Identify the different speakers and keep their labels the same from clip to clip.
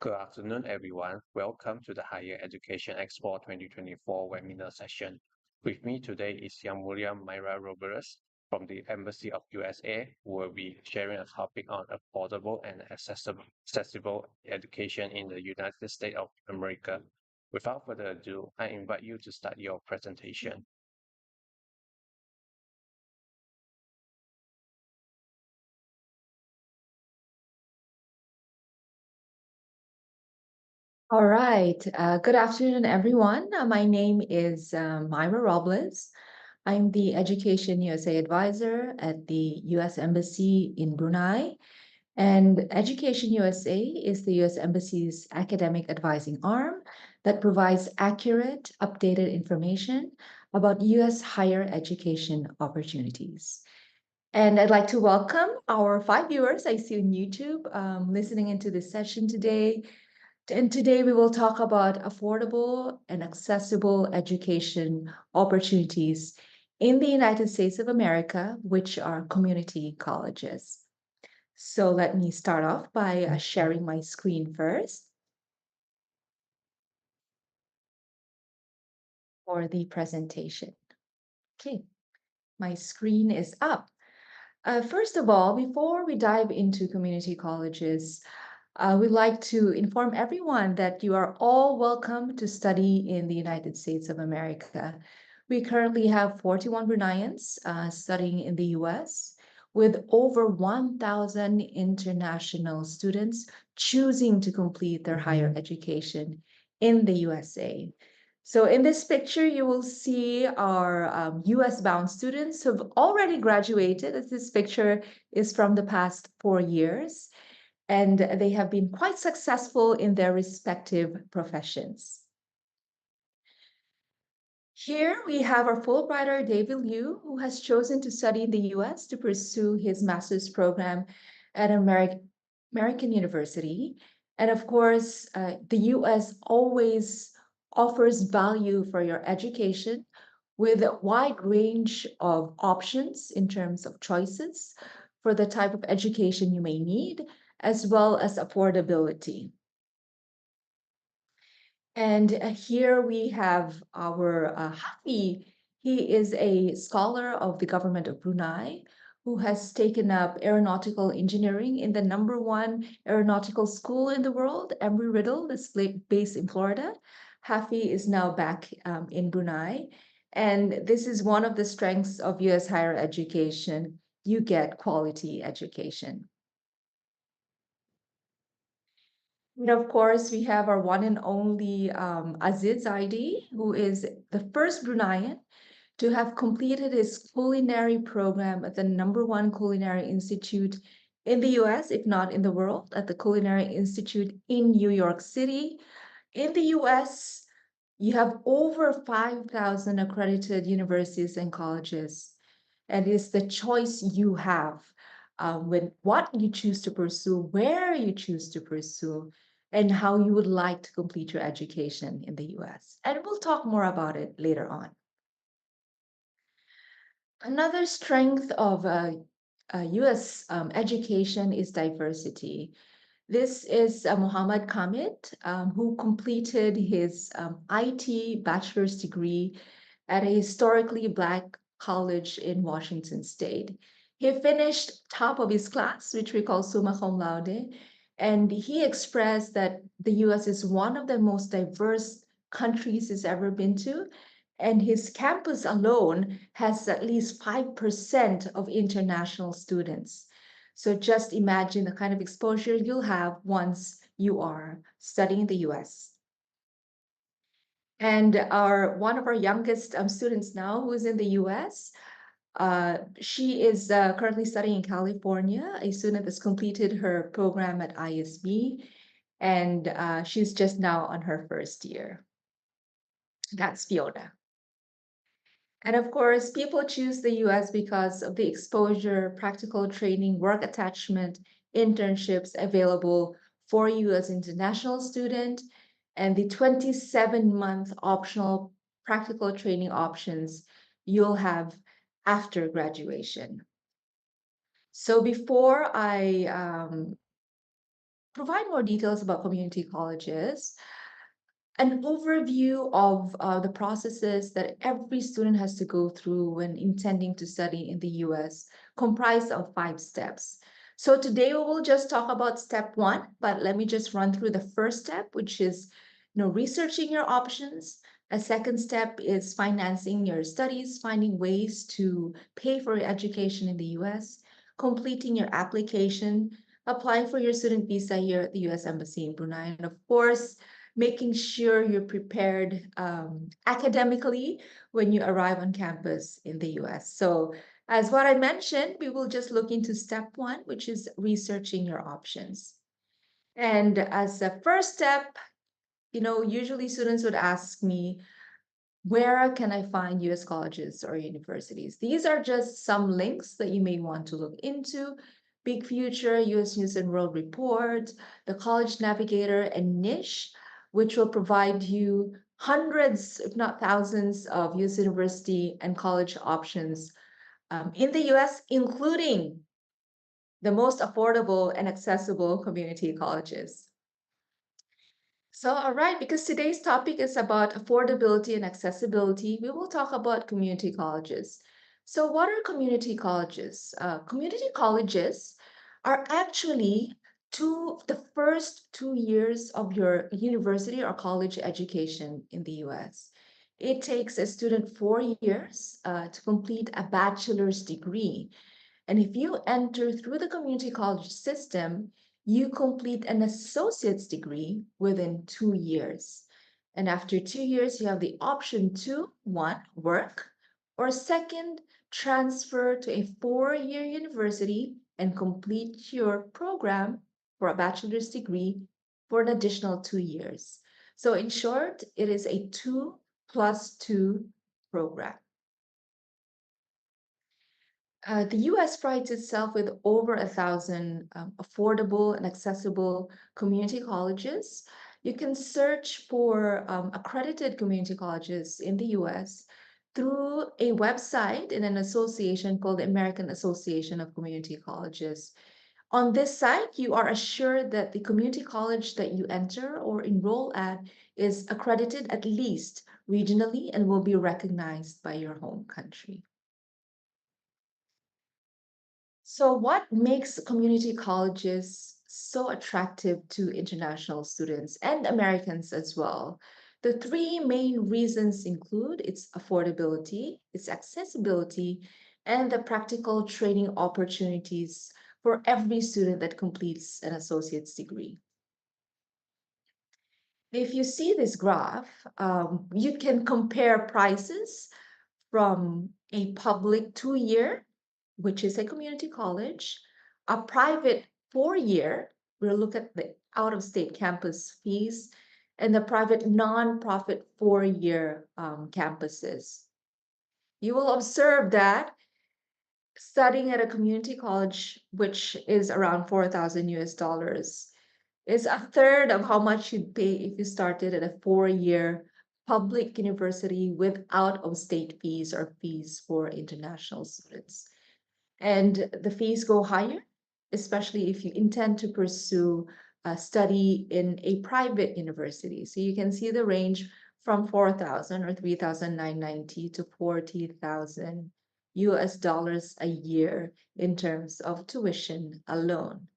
Speaker 1: Good afternoon, everyone. Welcome to the Higher Education Expo 2024 webinar session. With me today is Young William Mayra Robles from the Embassy of USA, who will be sharing a topic on affordable and accessible education in the United States of America. Without further ado, I invite you to start your presentation.
Speaker 2: All right. Good afternoon, everyone. My name is Mayra Robles. I'm the Education USA advisor at the U.S. Embassy in Brunei. And Education USA is the U.S. Embassy's academic advising arm that provides accurate, updated information about U.S. higher education opportunities. And I'd like to welcome our 5 viewers I see on YouTube listening into this session today. And today we will talk about affordable and accessible education opportunities in the United States of America, which are community colleges. So let me start off by sharing my screen first for the presentation. Okay, my screen is up. First of all, before we dive into community colleges, we'd like to inform everyone that you are all welcome to study in the United States of America. We currently have 41 Bruneians studying in the US, with over 1,000 international students choosing to complete their higher education in the USA. So in this picture, you will see our US-bound students who've already graduated, as this picture is from the past 4 years, and they have been quite successful in their respective professions. Here we have our Fulbrighter, David Liu, who has chosen to study in the US to pursue his master's program at American University. And of course, the US always offers value for your education with a wide range of options in terms of choices for the type of education you may need, as well as affordability. And here we have our Hafi. He is a scholar of the government of Brunei who has taken up aeronautical engineering in the #1 aeronautical school in the world, Embry-Riddle, that's based in Florida. Hafi is now back in Brunei. And this is one of the strengths of US higher education. You get quality education. And of course, we have our one and only Aziz Zaidi, who is the first Bruneian to have completed his culinary program at the #1 culinary institute in the US, if not in the world, at the Culinary Institute in New York City. In the US, you have over 5,000 accredited universities and colleges, and it's the choice you have with what you choose to pursue, where you choose to pursue, and how you would like to complete your education in the US. And we'll talk more about it later on. Another strength of US education is diversity. This is Muhammad Kamit, who completed his IT bachelor's degree at a historically Black college in Washington State. He finished top of his class, which we call summa cum laude, and he expressed that the US is one of the most diverse countries he's ever been to, and his campus alone has at least 5% of international students. So just imagine the kind of exposure you'll have once you are studying in the US. And our one of our youngest students now, who is in the US, she is currently studying in California. A student has completed her program at ISB, and she's just now on her first year. That's Fiona. And of course, people choose the US because of the exposure, practical training, work attachment, internships available for you as international student, and the 27-month optional practical training options you'll have after graduation. So before I provide more details about community colleges, an overview of the processes that every student has to go through when intending to study in the US, comprised of 5 steps. So today we will just talk about step one, but let me just run through the first step, which is researching your options. A second step is financing your studies, finding ways to pay for your education in the US, completing your application, applying for your student visa here at the US Embassy in Brunei, and of course, making sure you're prepared academically when you arrive on campus in the US. So, as what I mentioned, we will just look into step one, which is researching your options. And as a first step, usually students would ask me, where can I find US colleges or universities? These are just some links that you may want to look into. Big Future, US News and World Report, the College Navigator, and Niche, which will provide you hundreds, if not thousands, of US university and college options in the US, including the most affordable and accessible community colleges. So, all right, because today's topic is about affordability and accessibility, we will talk about community colleges. So, what are community colleges? Community colleges are actually the first 2 years of your university or college education in the US. It takes a student 4 years to complete a bachelor's degree. And if you enter through the community college system, you complete an associate's degree within 2 years. And after 2 years, you have the option to one, work, or second, transfer to a 4 year university and complete your program for a bachelor's degree for an additional 2 years. So, in short, it is a 2+2 program. The US prides itself with over 1,000 affordable and accessible community colleges. You can search for accredited community colleges in the US through a website in an association called the American Association of Community Colleges. On this site, you are assured that the community college that you enter or enroll at is accredited at least regionally and will be recognized by your home country. So, what makes community colleges so attractive to international students and Americans as well? The three main reasons include its affordability, its accessibility, and the practical training opportunities for every student that completes an associate's degree. If you see this graph, you can compare prices from a public 2 year, which is a community college, a private 4 year, we'll look at the out of state campus fees, and the private nonprofit 4 year campuses. You will observe that studying at a community college, which is around 4,000 US dollars, is a third of how much you'd pay if you started at a 4 year public university with out of state fees or fees for international students. And the fees go higher, especially if you intend to pursue a study in a private university. So you can see the range from 4,000 or 3,990 to 40,000 US dollars a year in terms of tuition alone.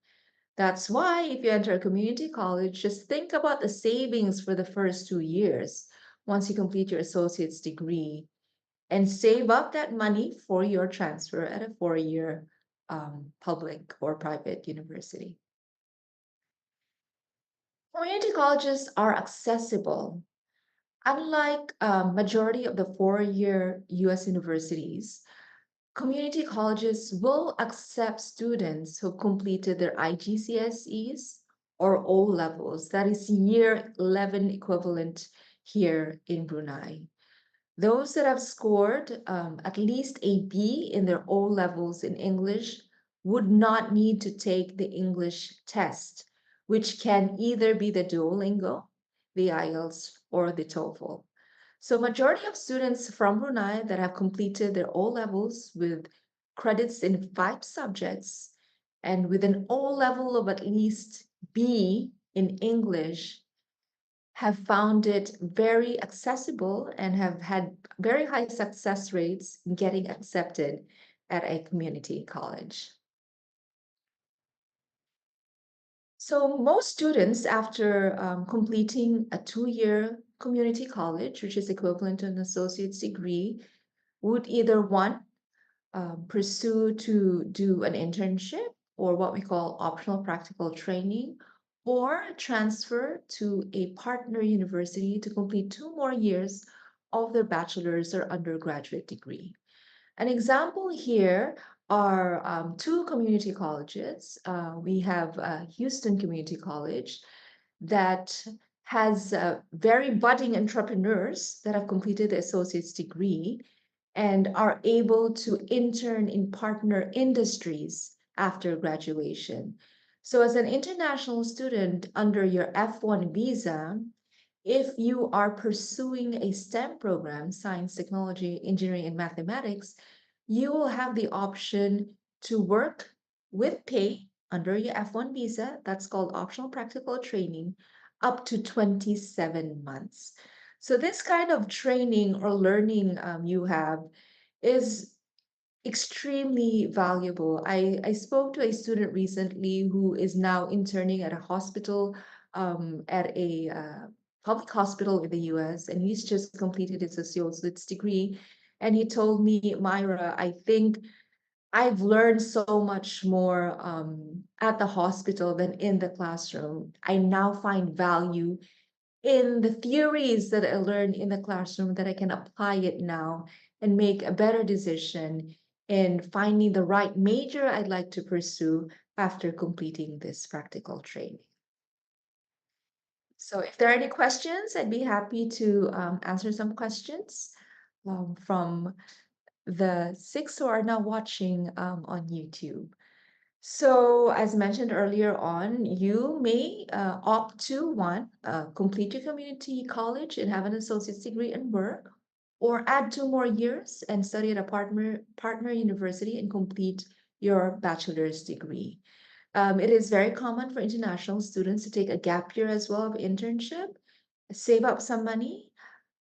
Speaker 2: That's why if you enter a community college, just think about the savings for the first 2 years once you complete your associate's degree and save up that money for your transfer at a 4 year public or private university. Community colleges are accessible. Unlike majority of the 4 year US universities, community colleges will accept students who completed their IGCSEs or O levels, that is year 11 equivalent here in Brunei. Those that have scored at least a B in their O levels in English would not need to take the English test, which can either be the Duolingo, the IELTS, or the TOEFL. So majority of students from Brunei that have completed their O levels with credits in 5 subjects and with an O level of at least B in English have found it very accessible and have had very high success rates in getting accepted at a community college. So, most students, after completing a 2 year community college, which is equivalent to an associate's degree, would either one pursue to do an internship or what we call optional practical training, or transfer to a partner university to complete 2 more years of their bachelor's or undergraduate degree. An example here are two community colleges. We have Houston Community College that has very budding entrepreneurs that have completed the associate's degree and are able to intern in partner industries after graduation. So, as an international student under your F1 visa, if you are pursuing a STEM program, science, technology, engineering, and mathematics, you will have the option to work with pay under your F1 visa. That's called optional practical training, up to 27 months. So, this kind of training or learning you have is extremely valuable. I spoke to a student recently who is now interning at a hospital, at a public hospital in the US, and he's just completed his associate's degree. And he told me, Myra, I think I've learned so much more at the hospital than in the classroom. I now find value in the theories that I learned in the classroom that I can apply it now and make a better decision in finding the right major I'd like to pursue after completing this practical training. So, if there are any questions, I'd be happy to answer some questions from the six who are now watching on YouTube. So, as mentioned earlier on, you may opt to one, complete your community college and have an associate's degree and work, or add 2 more years and study at a partner university and complete your bachelor's degree. It is very common for international students to take a gap year as well of internship, save up some money,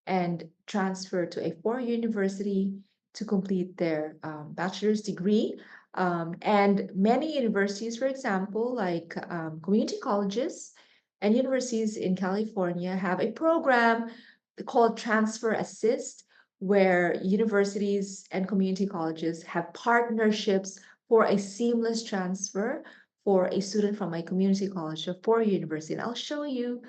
Speaker 2: and transfer to a four-year university to complete their bachelor's degree. And many universities, for example, like community colleges and universities in California, have a program called Transfer Assist, where universities and community colleges have partnerships for a seamless transfer for a student from a community college to a four-year university. And I'll show you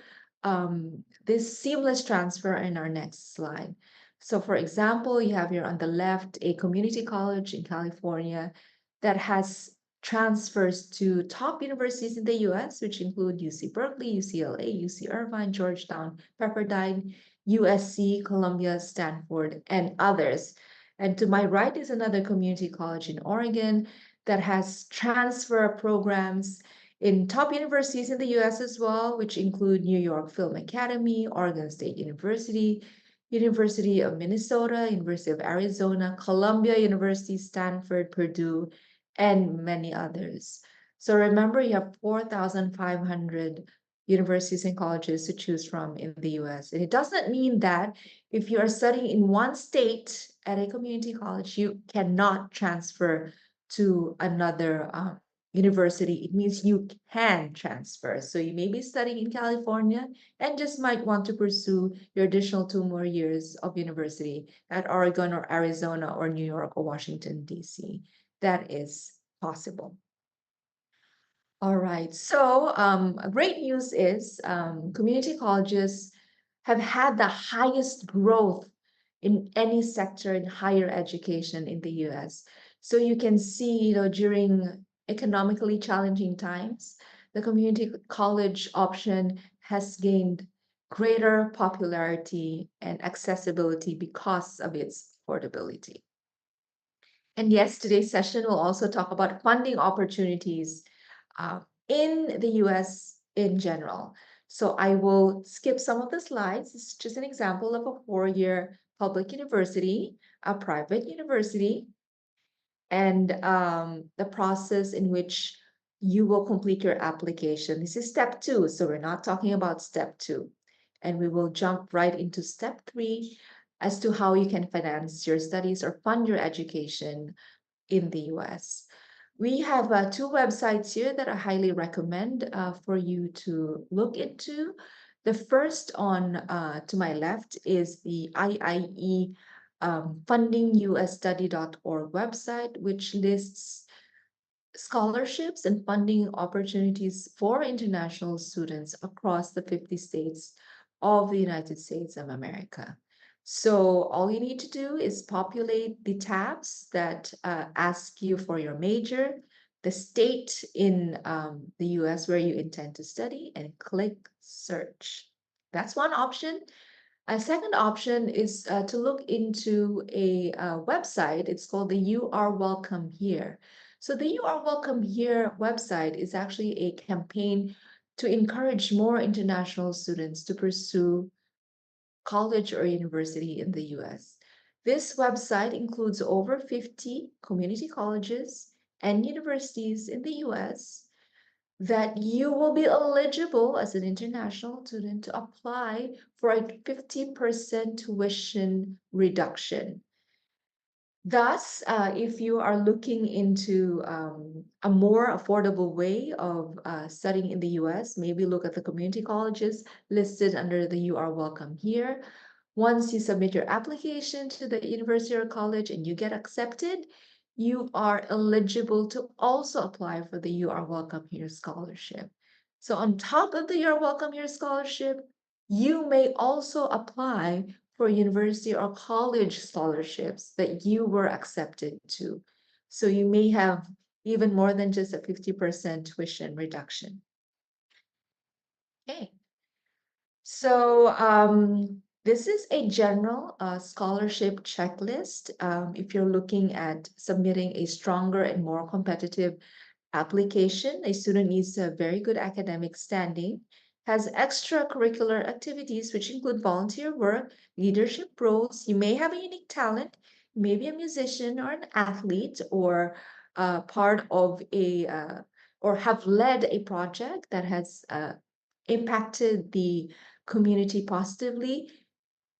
Speaker 2: this seamless transfer in our next slide. So for example, you have here on the left a community college in California that has transfers to top universities in the US, which include UC Berkeley, UCLA, UC Irvine, Georgetown, Pepperdine, USC, Columbia, Stanford, and others. And to my right is another community college in Oregon that has transfer programs in top universities in the US as well, which include New York Film Academy, Oregon State University, University of Minnesota, University of Arizona, Columbia University, Stanford, Purdue, and many others. So remember, you have 4,500 universities and colleges to choose from in the US. And it doesn't mean that if you are studying in one state at a community college, you cannot transfer to another university. It means you can transfer. So you may be studying in California and just might want to pursue your additional 2 more years of university at Oregon or Arizona or New York or Washington, D.C. That is possible. All right. So, great news is community colleges have had the highest growth in any sector in higher education in the US. So you can see, during economically challenging times, the community college option has gained greater popularity and accessibility because of its affordability. And yes, today's session will also talk about funding opportunities in the US in general. So I will skip some of the slides. It's just an example of a four-year public university, a private university, and the process in which you will complete your application. This is step two, so we're not talking about step two. And we will jump right into step three as to how you can finance your studies or fund your education in the US. We have two websites here that I highly recommend for you to look into. The first on to my left is the IIE fundingusstudy.org website, which lists scholarships and funding opportunities for international students across the 50 states of the United States of America. So all you need to do is populate the tabs that ask you for your major, the state in the US where you intend to study, and click search. That's one option. A second option is to look into a website. It's called the You Are Welcome Here. So, the You Are Welcome Here website is actually a campaign to encourage more international students to pursue college or university in the US. This website includes over 50 community colleges and universities in the US that you will be eligible as an international student to apply for a 50% tuition reduction. Thus, if you are looking into a more affordable way of studying in the US, maybe look at the community colleges listed under the You Are Welcome Here. Once you submit your application to the university or college and you get accepted, you are eligible to also apply for the You Are Welcome Here scholarship. So, on top of the You Are Welcome Here scholarship, you may also apply for university or college scholarships that you were accepted to. So, you may have even more than just a 50% tuition reduction. Okay. So, this is a general scholarship checklist. If you're looking at submitting a stronger and more competitive application, a student needs a very good academic standing, has extracurricular activities, which include volunteer work, leadership roles. You may have a unique talent, maybe a musician or an athlete, or part of or have led a project that has impacted the community positively.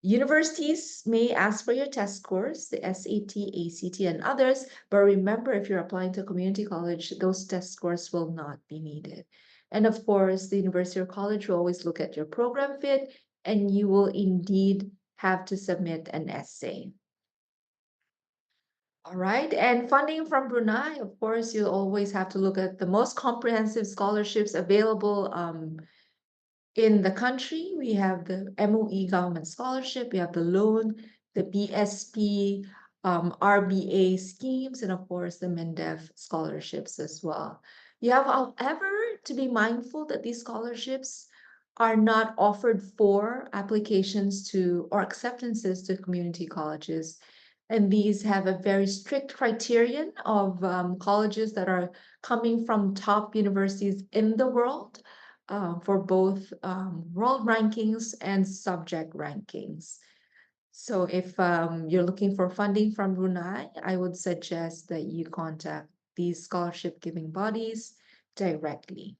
Speaker 2: Universities may ask for your test scores, the SAT, ACT, and others, but remember, if you're applying to a community college, those test scores will not be needed. And of course, the university or college will always look at your program fit, and you will indeed have to submit an essay. All right, and funding from Brunei, of course, you always have to look at the most comprehensive scholarships available in the country. We have the MOE government scholarship, we have the loan, the BSP, RBA schemes, and of course the MINDEF scholarships as well. You have, however, to be mindful that these scholarships are not offered for applications to or acceptances to community colleges. And these have a very strict criterion of colleges that are coming from top universities in the world for both world rankings and subject rankings. So if you're looking for funding from Brunei, I would suggest that you contact these scholarship giving bodies directly.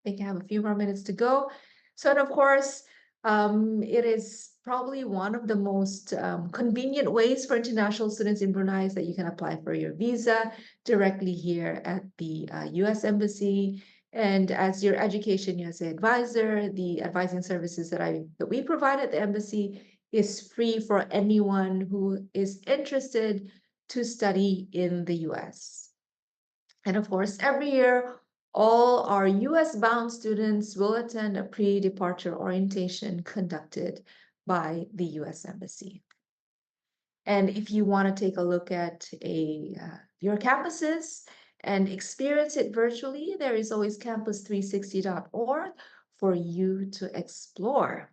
Speaker 2: I think I have a few more minutes to go. So, and of course, it is probably one of the most convenient ways for international students in Brunei is that you can apply for your visa directly here at the US Embassy. And as your Education USA advisor, the advising services that we provide at the embassy is free for anyone who is interested to study in the US. And of course, every year, all our US bound students will attend a pre departure orientation conducted by the US Embassy. And if you want to take a look at your campuses and experience it virtually, there is always campus360.org for you to explore.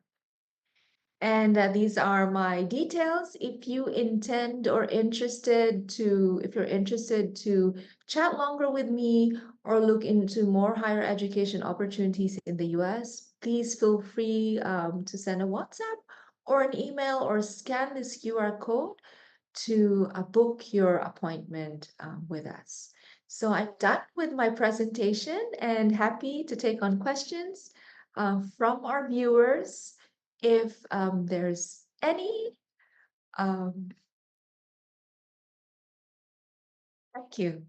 Speaker 2: And these are my details. If you intend or if you're interested to chat longer with me or look into more higher education opportunities in the US, please feel free to send a WhatsApp or an email or scan this QR code to book your appointment with us. So I'm done with my presentation and happy to take on questions from our viewers. If there's any, um, thank you.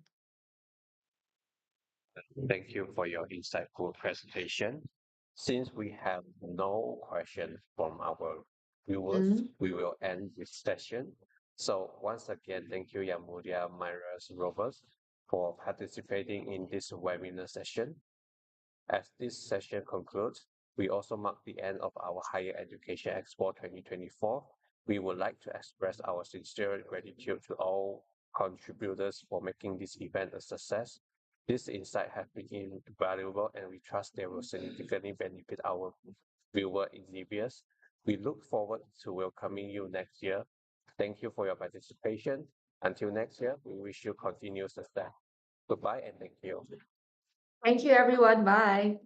Speaker 1: Thank you for your insightful presentation. Since we have no question from our viewers,
Speaker 2: Mm.
Speaker 1: we will end this session. So once again, thank you, Yamuria, Myra, Robles, for participating in this webinar session. As this session concludes, we also mark the end of our Higher Education Expo 2024. We would like to express our sincere gratitude to all contributors for making this event a success. This insight has been invaluable and we trust they will significantly benefit our viewer in years. We look forward to welcoming you next year. Thank you for your participation. Until next year, we wish you continued success. Goodbye and thank you.
Speaker 2: Thank you, everyone. Bye.